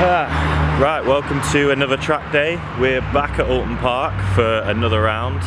Right, welcome to another track day. We're back at Oulton Park for another round,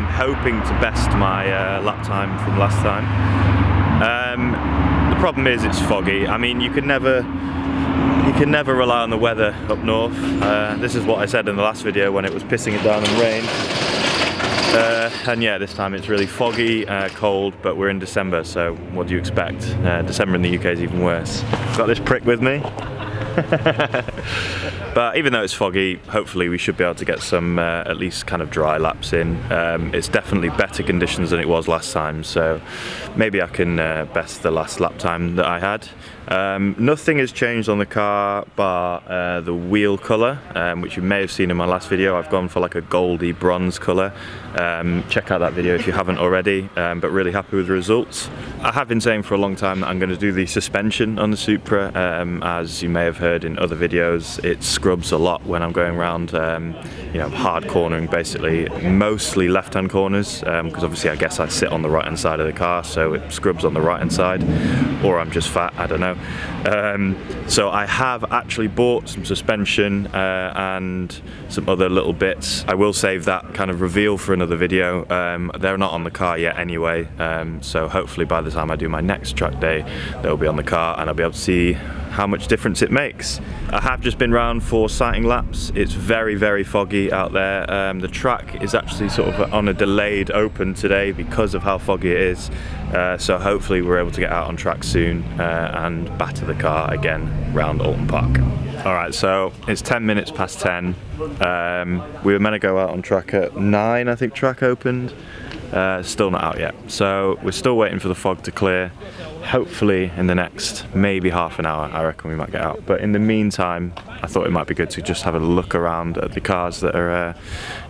hoping to best my lap time from last time. The problem is it's foggy. I mean, you can never rely on the weather up north. This is what I said in the last video when it was pissing it down and rain. And yeah, this time it's really foggy, cold, but we're in December, so what do you expect? December in the UK is even worse. Got this prick with me. But even though it's foggy, hopefully we should be able to get some at least kind of dry laps in. It's definitely better conditions than it was last time, so maybe I can best the last lap time that I had. Nothing has changed on the car bar the wheel colour, which you may have seen in my last video. I've gone for like a goldy bronze colour. Check out that video if you haven't already, but really happy with the results. I have been saying for a long time that I'm going to do the suspension on the Supra. As you may have heard in other videos, it scrubs a lot when I'm going around, you know, hard cornering basically, mostly left-hand corners, because obviously I guess I sit on the right-hand side of the car, so it scrubs on the right-hand side, or I'm just fat, I don't know. So I have actually bought some suspension and some other little bits. I will save that kind of reveal for another video. They're not on the car yet anyway, so hopefully by the time I do my next track day they'll be on the car and I'll be able to see how much difference it makes. I have just been round for sighting laps. It's very, very foggy out there. The track is actually sort of on a delayed open today because of how foggy it is. So hopefully we're able to get out on track soon and batter the car again round Oulton Park. Alright, so it's 10 minutes past 10. We were meant to go out on track at 9, I think track opened. Still not out yet. So we're still waiting for the fog to clear. Hopefully in the next maybe half an hour I reckon we might get out. But in the meantime, I thought it might be good to just have a look around at the cars that are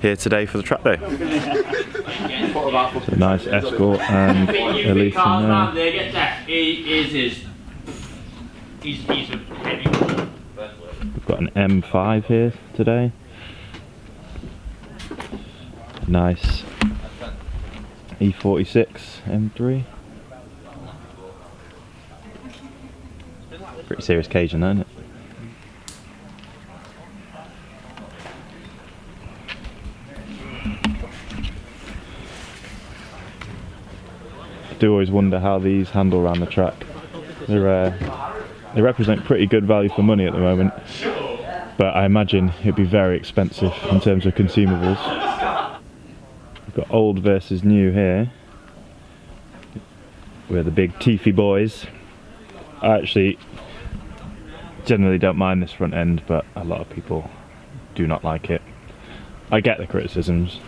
here today for the track day. It's a nice Escort and Elise in there. We've got an M5 here today. Nice E46 M3. Pretty serious Cajun, isn't it? I do always wonder how these handle around the track. They represent pretty good value for money at the moment, but I imagine it'd be very expensive in terms of consumables. We've got old versus new here. We're the big teethy boys. I actually generally don't mind this front end, but a lot of people do not like it. I get the criticisms.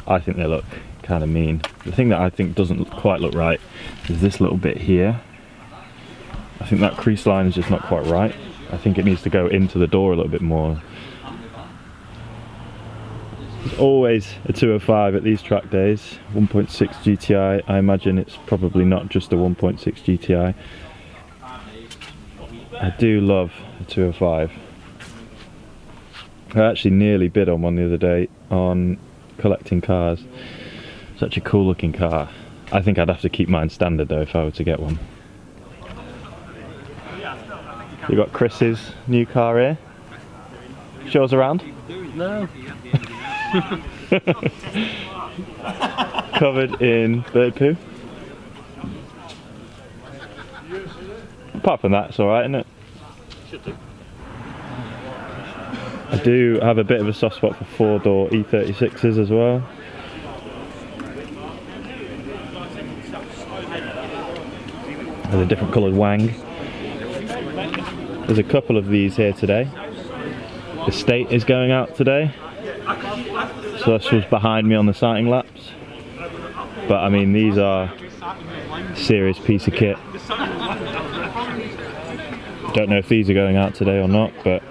I think they look kind of mean. The thing that I think doesn't quite look right is this little bit here. I think that crease line is just not quite right. I think it needs to go into the door a little bit more. There's always a 205 at these track days. 1.6 GTI. I imagine it's probably not just a 1.6 GTI. I do love a 205. I actually nearly bid on one the other day on collecting cars. Such a cool looking car. I think I'd have to keep mine standard though if I were to get one. You've got Chris's new car here. Show us around? No. Covered in bird poo. Apart from that, it's alright, isn't it? Should do. I do have a bit of a soft spot for 4-door E36s as well. With a different coloured wang. There's a couple of these here today. The State is going out today. So this was behind me on the sighting laps. But I mean, these are a serious piece of kit. Don't know if these are going out today or not, but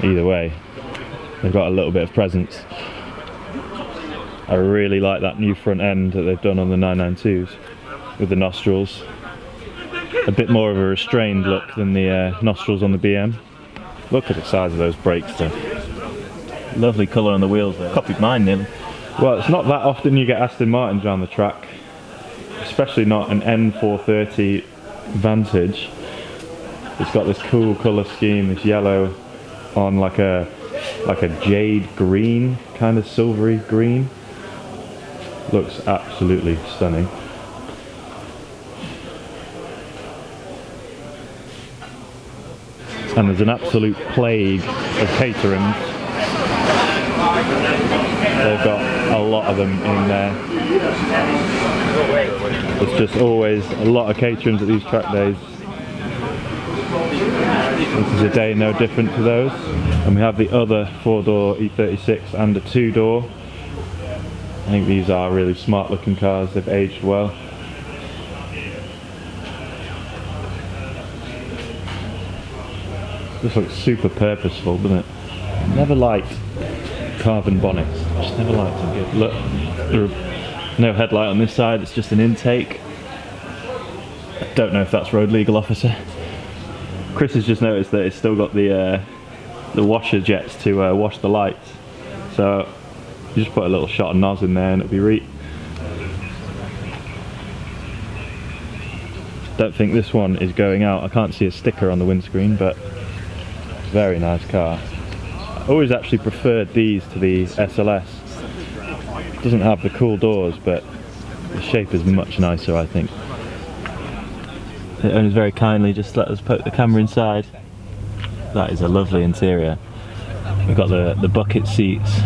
either way, they've got a little bit of presence. I really like that new front end that they've done on the 992s with the nostrils. A bit more of a restrained look than the nostrils on the BM. Look at the size of those brakes though. Lovely colour on the wheels there. Copied mine nearly. Well, it's not that often you get Aston Martins around the track, especially not an N430 Vantage. It's got this cool colour scheme, this yellow on like a jade green, kind of silvery green. Looks absolutely stunning. And there's an absolute plague of caterings. They've got a lot of them in there. There's just always a lot of caterings at these track days. This is a day no different to those. And we have the other 4-door E36 and a 2-door. I think these are really smart looking cars, they've aged well. This looks super purposeful, doesn't it? Never liked carbon bonnets, just never liked them. Look, no headlight on this side, it's just an intake. I don't know if that's road legal officer. Chris has just noticed that it's still got the washer jets to wash the lights. So you just put a little shot of noz in there and it'll be Don't think this one is going out. I can't see a sticker on the windscreen, but very nice car. I always actually preferred these to the SLS. It doesn't have the cool doors, but the shape is much nicer, I think. The owners very kindly just let us poke the camera inside. That is a lovely interior. We've got the bucket seats,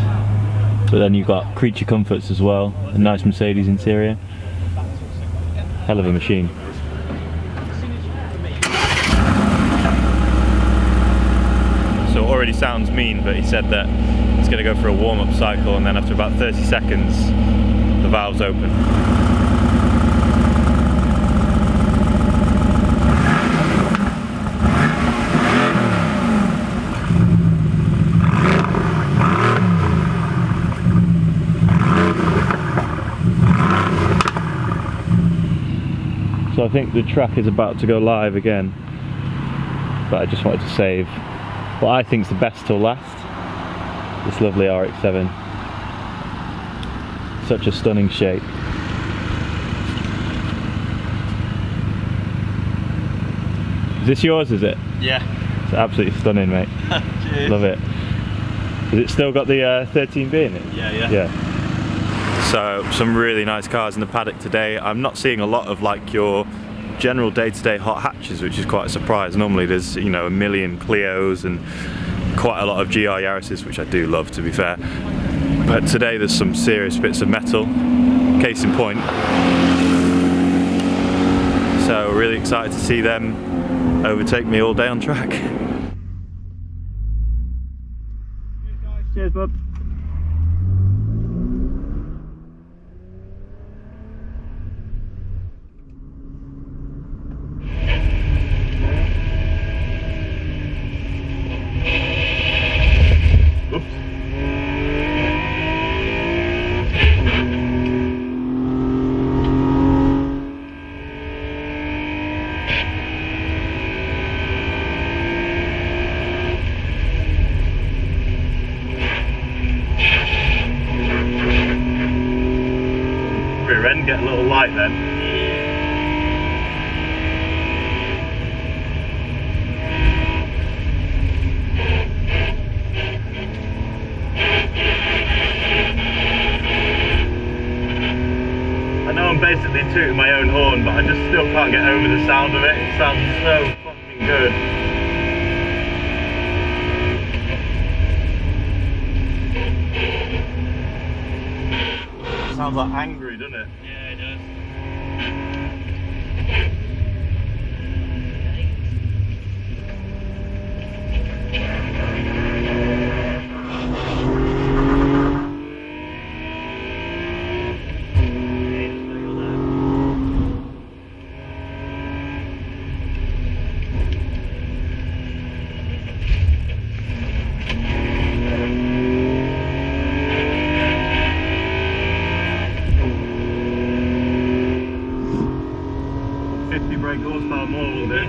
but then you've got creature comforts as well. A nice Mercedes interior. Hell of a machine. So it already sounds mean, but he said that it's going to go for a warm-up cycle, and then after about 30 seconds the valves open. So I think the track is about to go live again, but I just wanted to save what I think is the best till last. This lovely RX-7. Such a stunning shape. Is this yours, is it? Yeah. It's absolutely stunning, mate. Cheers. Love it. Has it still got the 13B in it? Yeah. So some really nice cars in the paddock today. I'm not seeing a lot of like your general day-to-day hot hatches, which is quite a surprise. Normally there's, you know, a million Clios and quite a lot of GR Yaris's, which I do love, to be fair. But today there's some serious bits of metal, case in point. So really excited to see them overtake me all day on track. Cheers, bud. Rear end get a little light then. I know I'm basically tooting my own horn, but I just still can't get over the sound of it. It sounds so fucking good. Sounds like angry, doesn't it? Yeah, it does. Brake horsepower more will do.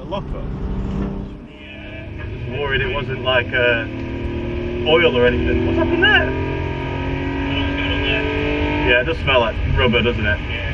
lockup? Yeah. I was worried it wasn't like oil or anything. What's happened there? Yeah, it does smell like rubber, doesn't it? Yeah.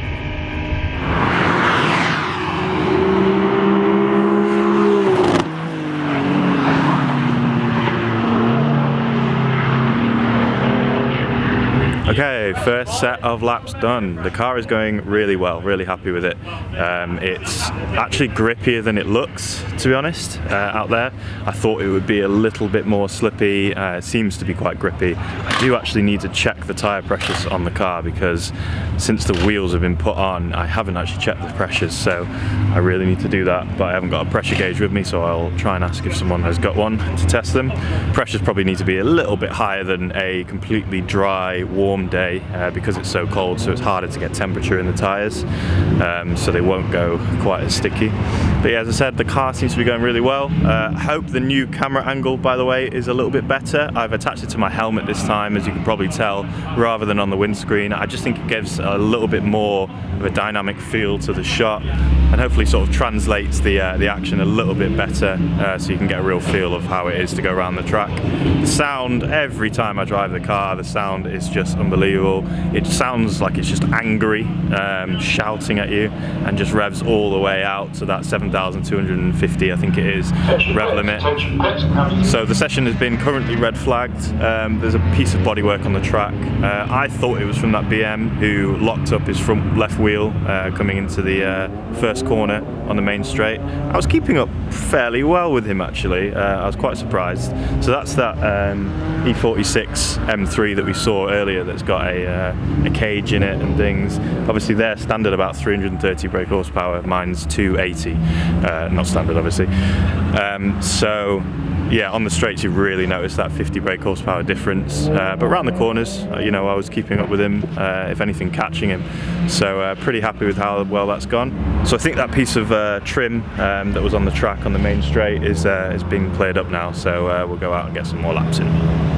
Okay, first set of laps done. The car is going really well, really happy with it. It's actually grippier than it looks, to be honest, out there. I thought it would be a little bit more slippy. It seems to be quite grippy. I do actually need to check the tyre pressures on the car because since the wheels have been put on, I haven't actually checked the pressures, so I really need to do that, but I haven't got a pressure gauge with me, so I'll try and ask if someone has got one to test them. Pressures probably need to be a little bit higher than a completely dry, warm day because it's so cold, so it's harder to get temperature in the tyres, so they won't go quite as sticky. But yeah, as I said, the car seems to be going really well. I hope the new camera angle, by the way, is a little bit better. I've attached it to my helmet this time, as you can probably tell, rather than on the windscreen. I just think it gives a little bit more of a dynamic feel to the shot and hopefully sort of translates the action a little bit better, so you can get a real feel of how it is to go around the track. The sound, every time I drive the car, the sound is just unbelievable. It sounds like it's just angry, shouting at you, and just revs all the way out to that 7,250, I think it is, rev limit. So the session has been currently red flagged. There's a piece of bodywork on the track. I thought it was from that BM who locked up his front left wheel coming into the first corner on the main straight. I was keeping up fairly well with him, actually. I was quite surprised. So that's that E46 M3 that we saw earlier that's got a cage in it and things. Obviously they're standard about 330 brake horsepower, mine's 280, not standard obviously. So yeah, on the straights you really notice that 50 brake horsepower difference, but around the corners, you know, I was keeping up with him, if anything catching him, so pretty happy with how well that's gone. So I think that piece of trim that was on the track on the main straight is being cleared up now, so we'll go out and get some more laps in.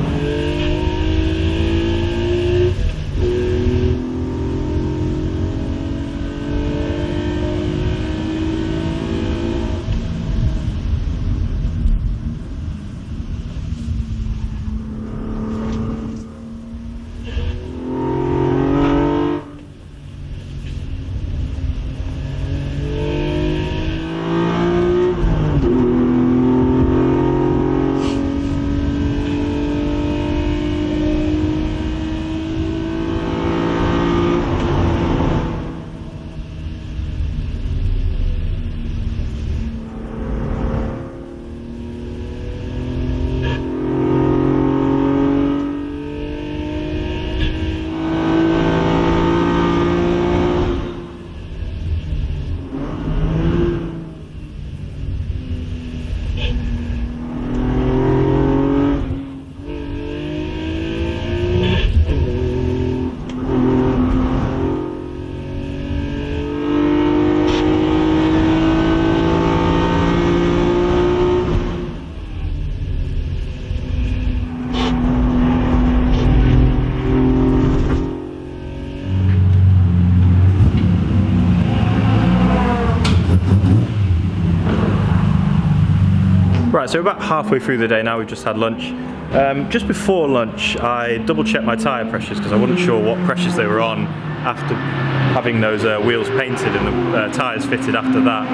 Right, so we're about halfway through the day now. We've just had lunch. Just before lunch, I double-checked my tyre pressures because I wasn't sure what pressures they were on after having those wheels painted and the tyres fitted after that.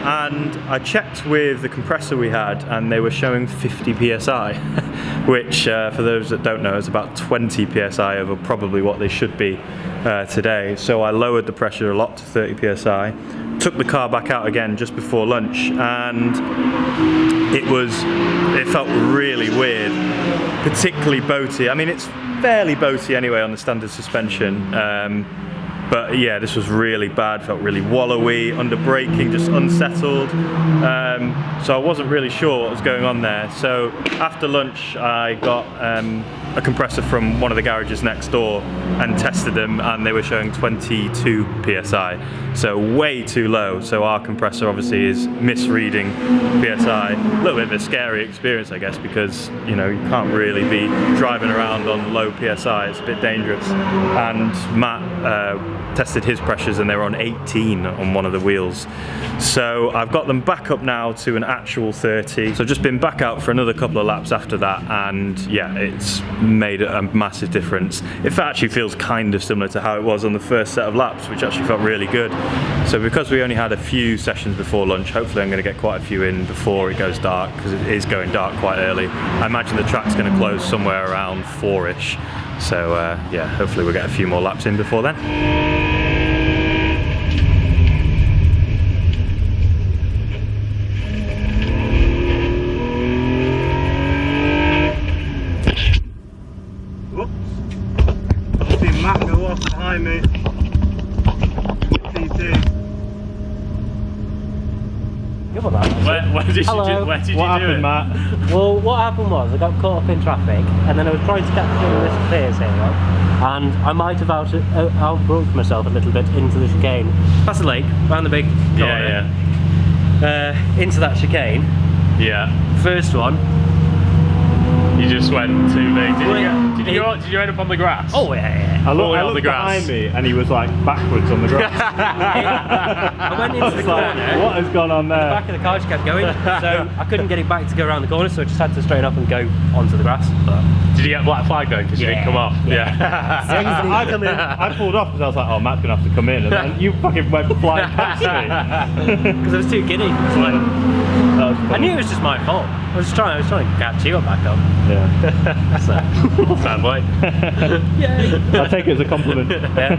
And I checked with the compressor we had, and they were showing 50 psi, which for those that don't know is about 20 psi over probably what they should be today. So I lowered the pressure a lot to 30 psi. Took the car back out again just before lunch, and it felt really weird, particularly boaty. I mean, it's fairly boaty anyway on the standard suspension, but yeah, this was really bad. Felt really wallowy, under braking, just unsettled. So I wasn't really sure what was going on there. So after lunch, I got a compressor from one of the garages next door and tested them, and they were showing 22 psi, so way too low. So our compressor obviously is misreading psi. A little bit of a scary experience, I guess, because you know, you can't really be driving around on low psi. It's a bit dangerous. And Matt tested his pressures and they were on 18 on one of the wheels. So I've got them back up now to an actual 30. So I've just been back out for another couple of laps after that, and yeah, it's made a massive difference. It actually feels kind of similar to how it was on the first set of laps, which actually felt really good. So because we only had a few sessions before lunch, hopefully I'm going to get quite a few in before it goes dark, because it is going dark quite early. I imagine the track's going to close somewhere around 4ish. So yeah, hopefully we'll get a few more laps in before then. Behind me. Where did you do it? Matt? Well, what happened was I got caught up in traffic, and then I was trying to get through this clear signal, and I might have outbroke myself a little bit into the chicane. Past the lake, round the big corner, into that chicane. Yeah. First one. You just went too big. Did you end up on the grass? Oh yeah. I looked behind me and he was like backwards on the grass. I went into the corner. What has gone on there? The back of the car just kept going, so I couldn't get it back to go around the corner, so I just had to straighten up and go onto the grass. But did you get a black flag though, because you didn't come off? Yeah. I come in, I pulled off because I was like, oh, Matt's gonna have to come in, and then you fucking went flying past me. Because I was too giddy. I knew it was just my fault. I was trying to catch you back up. Yeah. So. Bad boy. Yeah. I'll take it as a compliment. Yeah.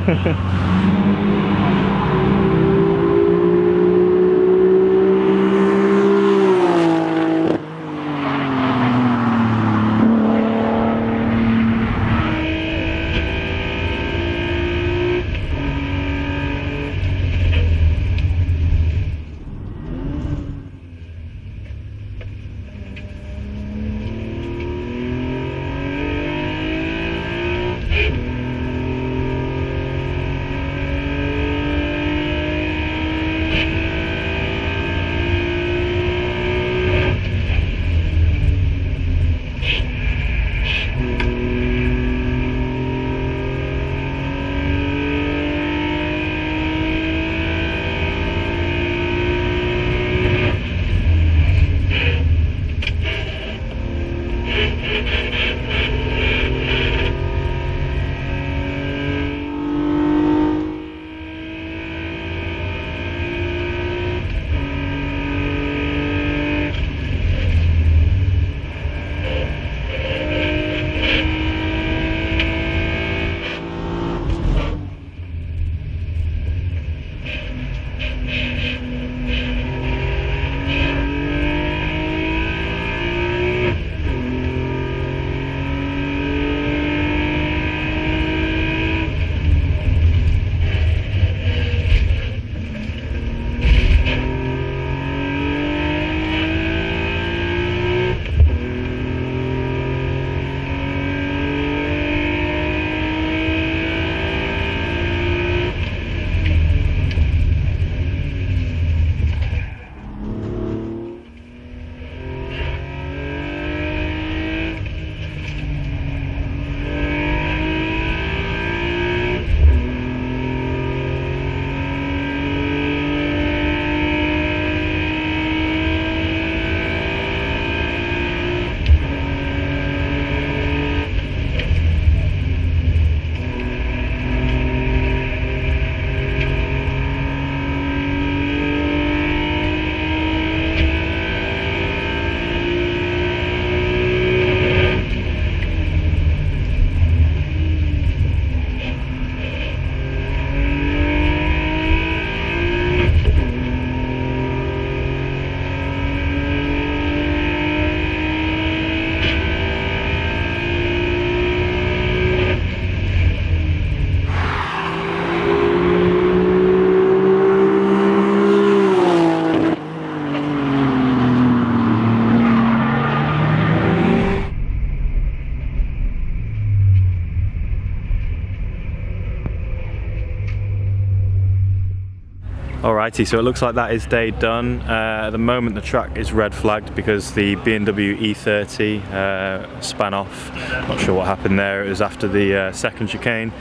Alrighty, so it looks like that is day done. At the moment the track is red flagged because the B&W E30 span off. Not sure what happened there, it was after the second chicane.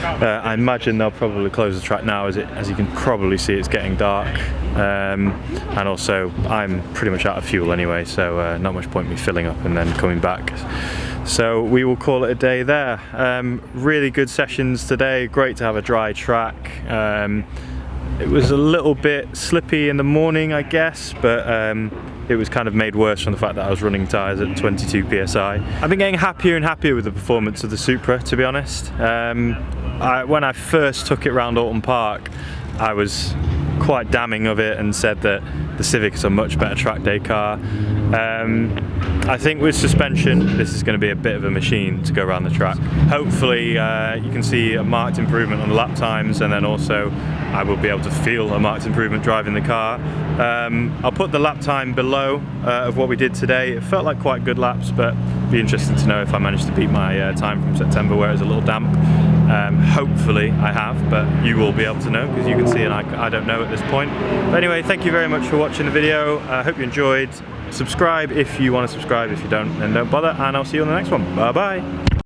I imagine they'll probably close the track now as you can probably see it's getting dark. And also I'm pretty much out of fuel anyway, so not much point me filling up and then coming back. So we will call it a day there. Really good sessions today, great to have a dry track. It was a little bit slippy in the morning, I guess, but it was kind of made worse from the fact that I was running tyres at 22 psi. I've been getting happier and happier with the performance of the Supra, to be honest. When I first took it round Oulton Park, I was quite damning of it and said that the Civic is a much better track day car. I think with suspension, this is going to be a bit of a machine to go around the track. Hopefully you can see a marked improvement on the lap times, and then also I will be able to feel a marked improvement driving the car. I'll put the lap time below of what we did today. It felt like quite good laps, but it'd be interesting to know if I managed to beat my time from September where it was a little damp. Hopefully I have, but you will be able to know because you can see and I don't know at this point. But anyway, thank you very much for watching the video. I hope you enjoyed. Subscribe if you want to subscribe. If you don't, then don't bother, and I'll see you on the next one. Bye bye.